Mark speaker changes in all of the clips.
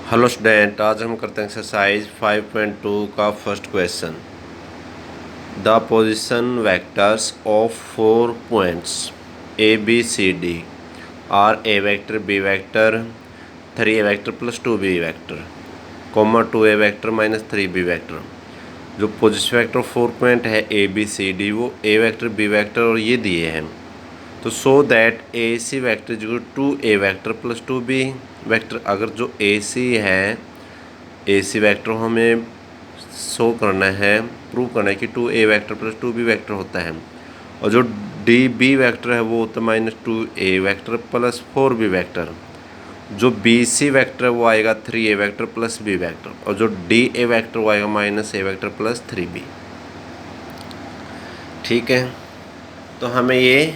Speaker 1: Hello student, आज हम करते हैं एक्सरसाइज 5.2 का first question. The position vectors of 4 points A B C D are a vector b vector 3 a vector plus 2 b vector comma 2 a vector minus 3 B vector. जो position vector 4 point है A B C D वो ए vector b vector और ये दिए हैं। तो so that A C vector जो 2 a vector plus 2 B vector, अगर जो ए सी है ए सी वैक्टर हमें शो करना है, प्रूव करना है कि 2 a vector plus 2 B vector होता है, और जो डी बी वैक्टर है वो होता है minus 2 a vector plus 4 b vector. जो बी सी वैक्टर है वो आएगा 3 ए वैक्टर प्लस बी वैक्टर, और जो डी ए वैक्टर वो आएगा माइनस ए वैक्टर प्लस 3 बी। ठीक है, तो हमें ये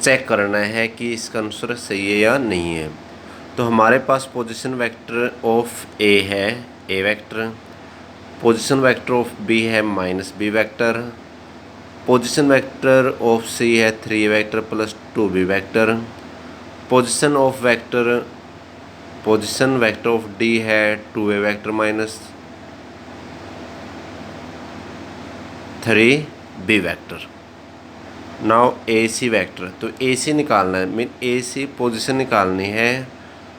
Speaker 1: चेक करना है कि इसका आंसर सही है या नहीं है। तो हमारे पास पोजीशन वेक्टर ऑफ ए है ए vector, position vector of B है minus b vector, position vector of सी है 3 vector plus 2 b vector, position vector of d है 2 a vector minus 3 B vector. Now a C vector, तो a सी निकालना है, mean ए c position निकालनी है।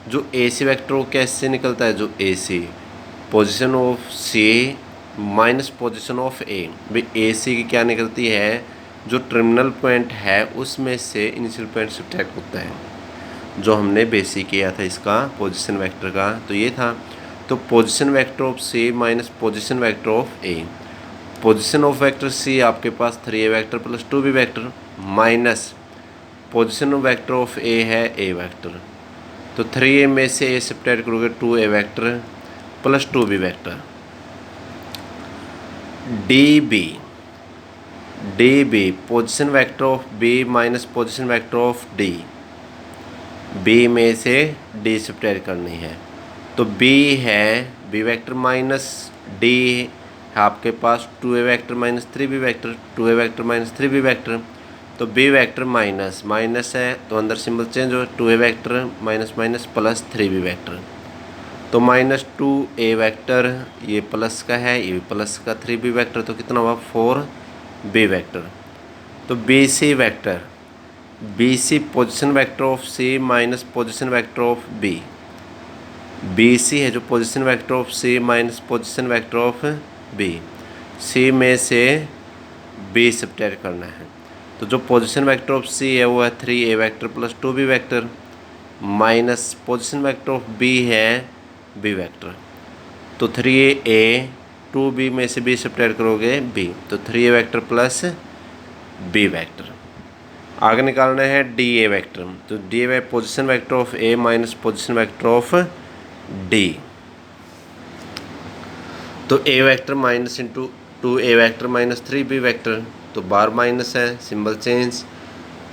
Speaker 1: जो a C vector वो कैसे निकलता है, जो a c position of c minus position of a, भाई ए सी की क्या निकलती है, जो टर्मिनल पॉइंट है उसमें से इनिशियल पॉइंट सब्ट्रैक्ट होता है, जो हमने बेसिक किया था इसका पोजिशन वैक्टर का, तो ये था। तो position vector of c minus position vector of a, position of vector c आपके पास 3 a vector plus 2 b vector minus position of vector of a है ए वेक्टर, तो 3 ए में से ए सब्ट्रैक्ट करोगे 2 a vector plus 2 b vector. D b position vector of b minus position vector of d, b में से D subtract करनी है, तो बी है बी वेक्टर माइनस डी आपके पास 2 a vector minus 3 b vector, 2 a vector minus 3 b vector, तो b vector minus minus है तो अंदर सिंबल चेंज हो, 2 a vector minus minus plus 3 b vector, तो माइनस 2 ए वैक्टर ये प्लस का है, ये प्लस का 3 बी वैक्टर, तो कितना हुआ 4 बी वैक्टर। तो b C vector, B c position vector of c minus position vector of B, b सी है जो position vector of c minus position vector of b, c में से बी सब्ट्रैक्ट करना है, तो जो पोजीशन वेक्टर ऑफ सी है वो है 3 a vector plus 2 b vector minus position vector of B है बी वेक्टर, तो 3 ए 2 बी में से बी सब्ट्रैक्ट करोगे बी, तो 3 a vector plus B vector. आगे निकालना है डी ए वेक्टर, तो D A position vector of A minus position vector of D, तो ए vector minus into 2 a vector minus 3 B vector, तो बार माइनस है symbol change,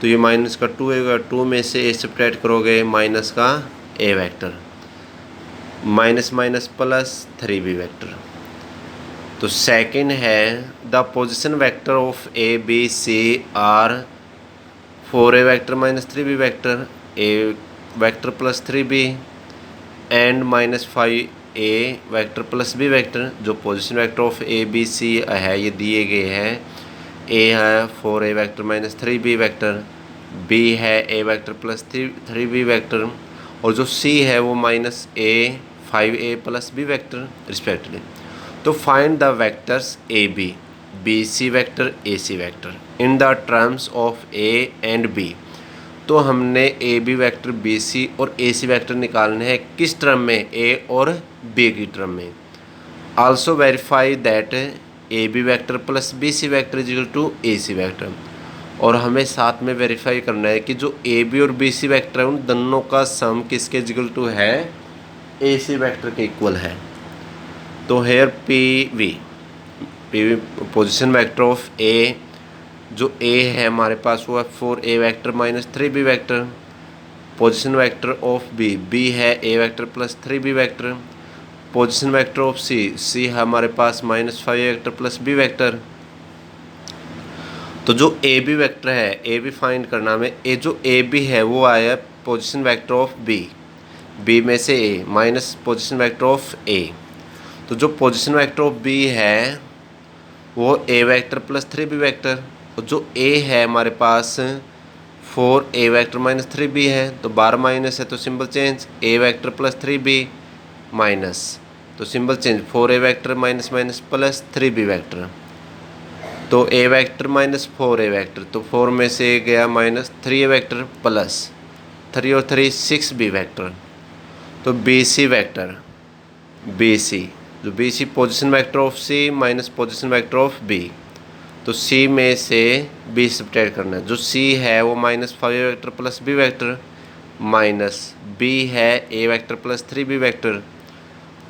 Speaker 1: तो ये माइनस का 2 है, 2 में से ए सब्ट्रैक्ट करोगे माइनस का A vector minus minus plus 3 B vector. तो सेकंड है the position vector of A B C are 4 A vector minus 3 B vector A vector plus 3 B and minus 5 A vector plus B vector. जो position vector of A B सी है ये दिए गए हैं, A है 4 A vector minus 3 B vector, B है ए vector plus 3 B vector, और जो सी है वो minus a 5 a plus B vector respectively. तो find the vectors A B C vector A C vector in the terms of a and b. तो हमने A B vector B C और A C vector निकालने हैं किस term में, ए और B की टर्म में। Also verify that A B vector plus B C vector is equal to A C vector, और हमें साथ में वेरीफाई करना है कि जो ए बी और बी सी वैक्टर है उन दोनों का सम किसके इक्वल टू है, ए सी वैक्टर के इक्वल है। तो here P V position vector of A, जो ए है हमारे पास वो है 4 A vector minus 3 B vector, position vector of B है ए vector plus 3 B vector, position vector of सी है हमारे पास minus 5 A vector plus B vector. तो जो ए बी वेक्टर है ए बी फाइंड करना में, ए जो ए बी है वो आया position vector of B, B में से A minus position vector of A. तो जो पोजीशन वेक्टर ऑफ बी है वो ए वेक्टर प्लस 3b वेक्टर, और जो ए है हमारे पास 4a वेक्टर माइनस 3b है, तो बार माइनस है तो सिंबल चेंज ए वेक्टर प्लस 3b माइनस, तो symbol change 4a vector minus minus plus 3b vector. तो a vector minus 4a vector, तो 4 में से गया माइनस 3a वेक्टर प्लस 3 और 3 6b वेक्टर। तो bc वेक्टर bc, जो bc position vector of c minus position vector of b, तो c में से b सब्ट्रैक्ट करना है। जो c है वो minus 5a vector plus b vector minus b है a vector plus 3b vector,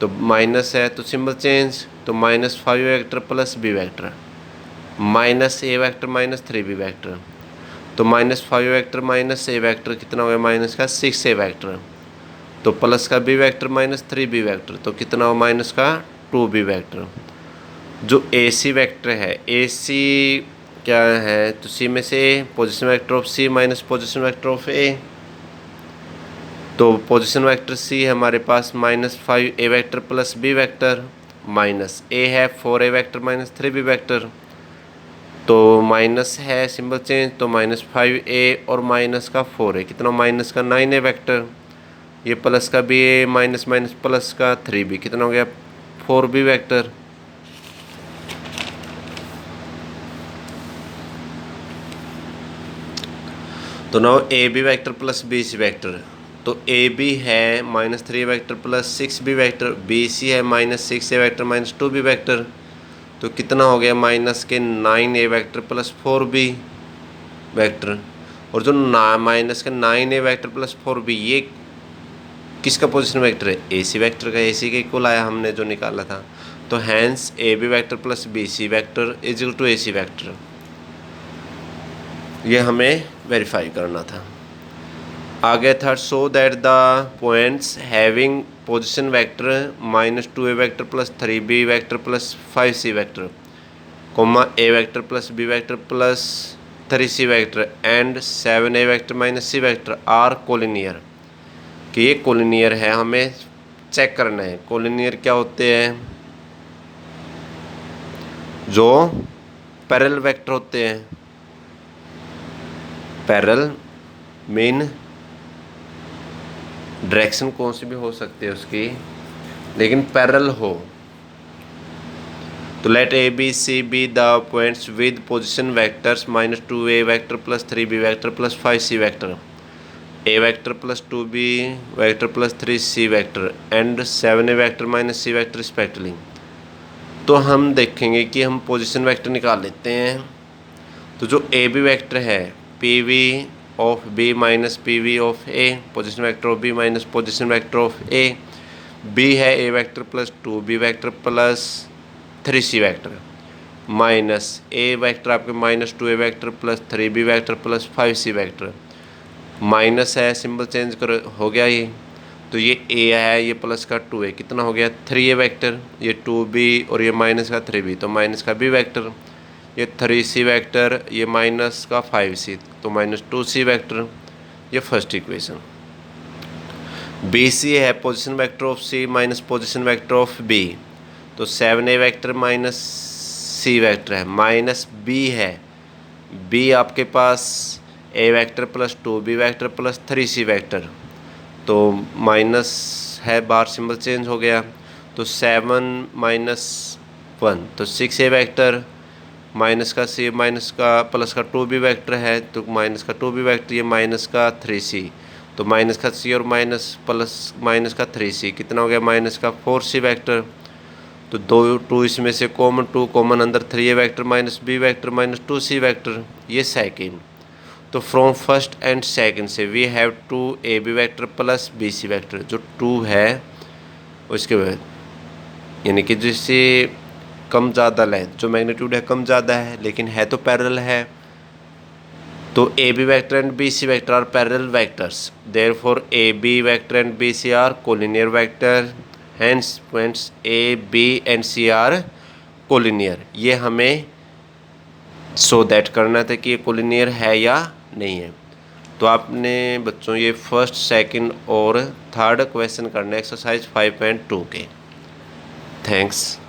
Speaker 1: तो माइनस है तो सिंबल चेंज, तो minus 5a vector plus b vector minus a vector minus 3b vector, तो minus 5 vector minus a vector कितना हो गया minus का 6a वेक्टर, तो प्लस का b vector minus 3b vector, तो कितना हो माइनस का 2b वेक्टर। जो AC वेक्टर है AC क्या है, तो C में से position vector of C minus position vector of A, तो पोजीशन वेक्टर C है हमारे पास minus 5a vector plus b vector minus A है 4a vector minus 3b vector, तो माइनस है सिंबल चेंज, तो माइनस 5a और माइनस का 4a कितना माइनस का 9a वेक्टर, ये प्लस का b a minus minus plus का 3b कितना हो गया 4b वेक्टर। तो now A B vector plus B C vector, तो ए बी है minus 3 vector plus 6b vector, B सी है minus 6a vector minus 2b vector, तो कितना हो गया माइनस के 9a vector plus 4b vector. और जो माइनस के 9a वेक्टर प्लस 4b ये किसका पोजीशन वेक्टर है, ए सी वेक्टर का, ए सी के इक्वल आया हमने जो निकाला था। तो hence A B vector plus B C vector is equal to A C vector, ये हमें वेरीफाई करना था। आगे था show that the points having position vector minus 2a vector plus 3b vector plus 5c vector comma a vector plus b vector plus 3c vector and 7a vector minus c vector are collinear, कि ये collinear है, हमें check करना है collinear क्या होते हैं, जो पैरेलल वेक्टर होते हैं। पैरेलल मीन डायरेक्शन कौन सी भी हो सकती है उसकी, लेकिन पैरेलल हो। तो let A B C be the points with position vectors minus 2a vector plus 3b vector plus 5c vector, a vector plus 2b vector plus 3c vector and 7a vector minus c vector respectively. तो हम देखेंगे कि हम position vector निकाल लेते हैं। तो जो ए बी वेक्टर है pv of b minus pv of a, position vector of b minus position vector of a, b है a vector plus 2b vector plus 3c vector minus a vector आपके minus 2a vector plus 3b vector plus 5c vector, minus है symbol change कर हो गया ये, तो ये a है ये प्लस का 2a कितना हो गया 3a वेक्टर, ये 2b और ये माइनस का 3b, तो माइनस का b वेक्टर, ये 3c वेक्टर, ये माइनस का 5c, तो माइनस 2c वेक्टर, ये फर्स्ट इक्वेशन। bc है position vector of c minus position vector of b, तो 7a vector minus c vector है माइनस b है, b आपके पास a vector plus 2b vector plus 3c vector, तो minus है बार symbol change हो गया, तो 7 माइनस 1 तो 6a वेक्टर माइनस का c माइनस का प्लस का 2b वेक्टर है, तो माइनस का 2b वेक्टर, ये माइनस का 3c, तो माइनस का c और माइनस प्लस माइनस का 3c कितना हो गया माइनस का 4c वेक्टर, तो 2 इसमें से कॉमन 2 कॉमन अंदर 3a vector minus b vector minus 2c vector, ये सेकेंड। तो फ्रॉम फर्स्ट एंड सेकेंड से we have 2ab vector plus bc vector, जो 2 है उसके बाद यानी कि जिससे कम ज़्यादा है, जो मैग्नीट्यूड है कम ज़्यादा है लेकिन है तो पैरेलल है, तो ab vector and bc vector are parallel vectors, therefore ab vector and bc are collinear vector, hence points a b and c are collinear. ये हमें सो दैट करना था कि ये कोलिनियर है या नहीं है। तो आपने बच्चों ये फर्स्ट, सेकंड और थर्ड क्वेश्चन करना है एक्सरसाइज 5.2 के। थैंक्स।